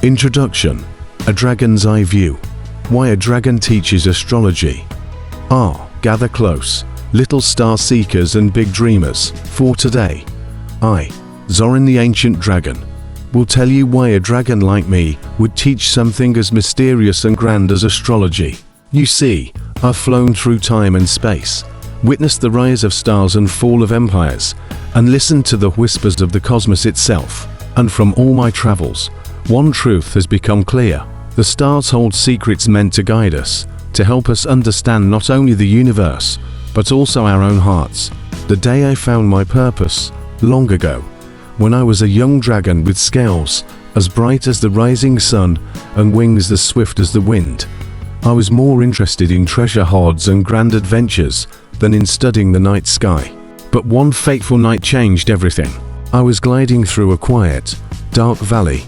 Introduction: A Dragon's Eye View. Why a dragon teaches astrology. Gather close, little star seekers and big dreamers, for today, I, Zoran the Ancient Dragon, will tell you why a dragon like me would teach something as mysterious and grand as astrology. You see, I've flown through time and space, witnessed the rise of stars and fall of empires, and listened to the whispers of the cosmos itself. And from all my travels, one truth has become clear. The stars hold secrets meant to guide us, to help us understand not only the universe, but also our own hearts. The day I found my purpose, long ago, when I was a young dragon with scales as bright as the rising sun and wings as swift as the wind, I was more interested in treasure hoards and grand adventures than in studying the night sky. But one fateful night changed everything. I was gliding through a quiet, dark valley,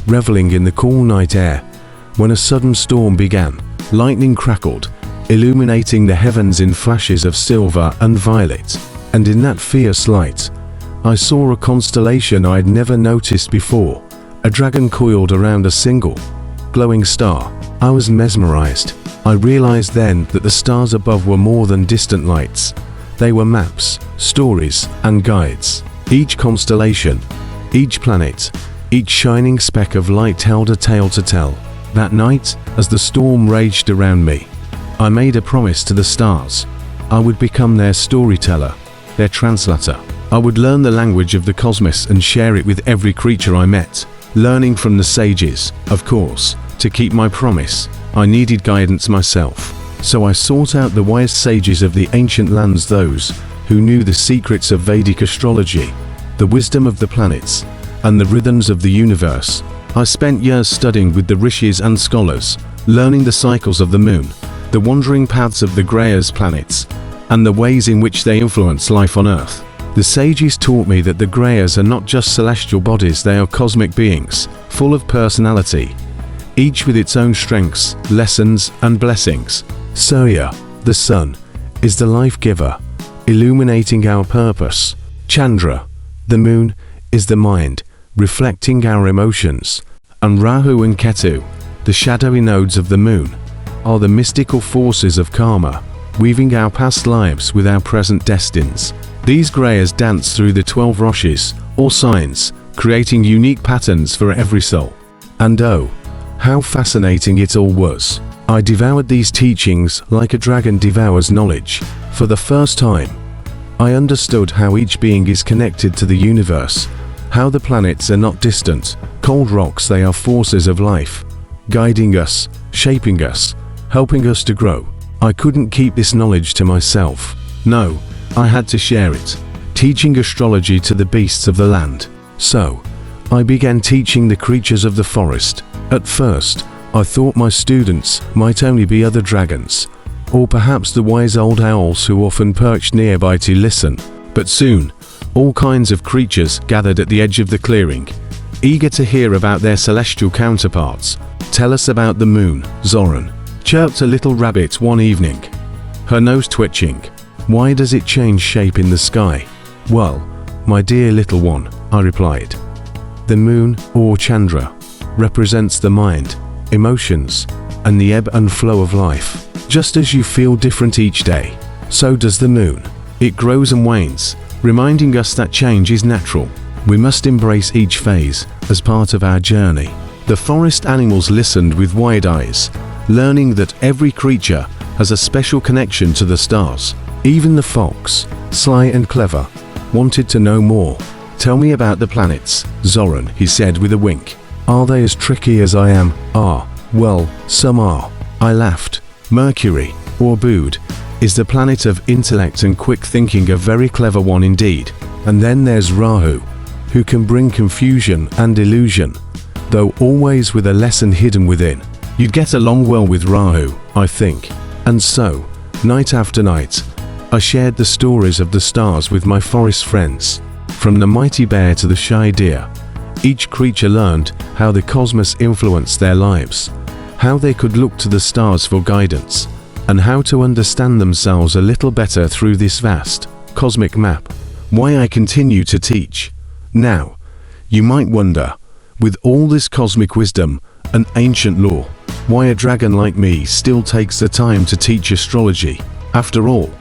reveling in the cool night air, when a sudden storm began. Lightning crackled, illuminating the heavens in flashes of silver and violet, and in that fierce light, I saw a constellation I'd never noticed before, a dragon coiled around a single, glowing star. I was mesmerized. I realized then that the stars above were more than distant lights. They were maps, stories, and guides. Each constellation, each planet, each shining speck of light held a tale to tell. That night, as the storm raged around me, I made a promise to the stars. I would become their storyteller, their translator. I would learn the language of the cosmos and share it with every creature I met. Learning from the sages, of course. To keep my promise, I needed guidance myself. So I sought out the wise sages of the ancient lands, those who knew the secrets of Vedic astrology, the wisdom of the planets, and the rhythms of the universe. I spent years studying with the rishis and scholars, learning the cycles of the moon, the wandering paths of the Greyas planets, and the ways in which they influence life on Earth. The sages taught me that the Greyas are not just celestial bodies, they are cosmic beings, full of personality, each with its own strengths, lessons, and blessings. Surya, the sun, is the life giver, illuminating our purpose. Chandra, the moon, is the mind, reflecting our emotions. And Rahu and Ketu, the shadowy nodes of the moon, are the mystical forces of karma, weaving our past lives with our present destinies. These Greyas dance through the 12 rashis, or signs, creating unique patterns for every soul. And oh, how fascinating it all was. I devoured these teachings like a dragon devours knowledge. For the first time, I understood how each being is connected to the universe, how the planets are not distant, cold rocks, they are forces of life, guiding us, shaping us, helping us to grow. I couldn't keep this knowledge to myself. No, I had to share it, teaching astrology to the beasts of the land. So, I began teaching the creatures of the forest. At first, I thought my students might only be other dragons, or perhaps the wise old owls who often perched nearby to listen. But soon, all kinds of creatures gathered at the edge of the clearing, eager to hear about their celestial counterparts. Tell us about the moon, Zoran, chirped a little rabbit one evening, her nose twitching. Why does it change shape in the sky? Well, my dear little one, I replied, the moon, or Chandra, represents the mind, emotions, and the ebb and flow of life. Just as you feel different each day, so does the moon. It grows and wanes, reminding us that change is natural. We must embrace each phase as part of our journey. The forest animals listened with wide eyes, learning that every creature has a special connection to the stars. Even the fox, sly and clever, wanted to know more. Tell me about the planets, Zoran, he said with a wink. Are they as tricky as I am? Well, some are. I laughed. Mercury, or Bud, is the planet of intellect and quick thinking, a very clever one indeed. And then there's Rahu, who can bring confusion and illusion, though always with a lesson hidden within. You'd get along well with Rahu, I think. And so, night after night, I shared the stories of the stars with my forest friends. From the mighty bear to the shy deer, each creature learned how the cosmos influenced their lives, how they could look to the stars for guidance, and how to understand themselves a little better through this vast, cosmic map. Why I continue to teach. Now, you might wonder, With all this cosmic wisdom and ancient lore, why a dragon like me still takes the time to teach astrology. After all,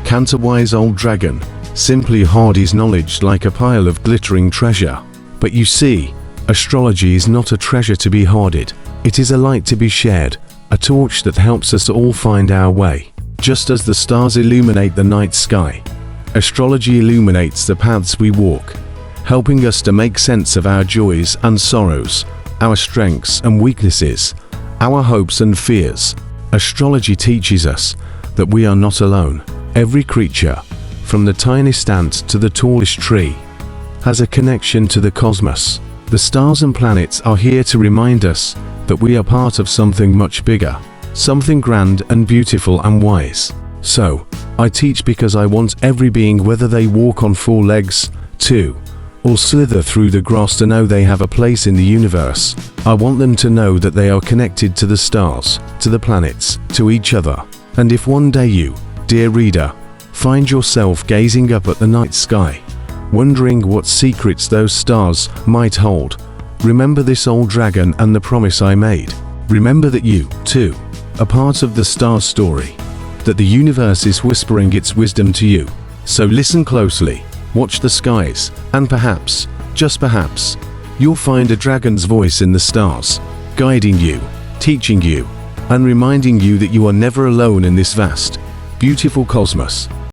can't a wise old dragon simply hoard his knowledge like a pile of glittering treasure? But you see, astrology is not a treasure to be hoarded. It is a light to be shared, a torch that helps us all find our way. Just as the stars illuminate the night sky, astrology illuminates the paths we walk, helping us to make sense of our joys and sorrows, our strengths and weaknesses, our hopes and fears. Astrology teaches us that we are not alone. Every creature, from the tiniest ant to the tallest tree, has a connection to the cosmos. The stars and planets are here to remind us that we are part of something much bigger, something grand and beautiful and wise. So, I teach because I want every being, whether they walk on four legs, two, or slither through the grass, to know they have a place in the universe. I want them to know that they are connected to the stars, to the planets, to each other. And if one day you, dear reader, find yourself gazing up at the night sky, wondering what secrets those stars might hold, remember this old dragon and the promise I made. Remember that you, too, are part of the star story, that the universe is whispering its wisdom to you. So listen closely, watch the skies, and perhaps, just perhaps, you'll find a dragon's voice in the stars, guiding you, teaching you, and reminding you that you are never alone in this vast, beautiful cosmos.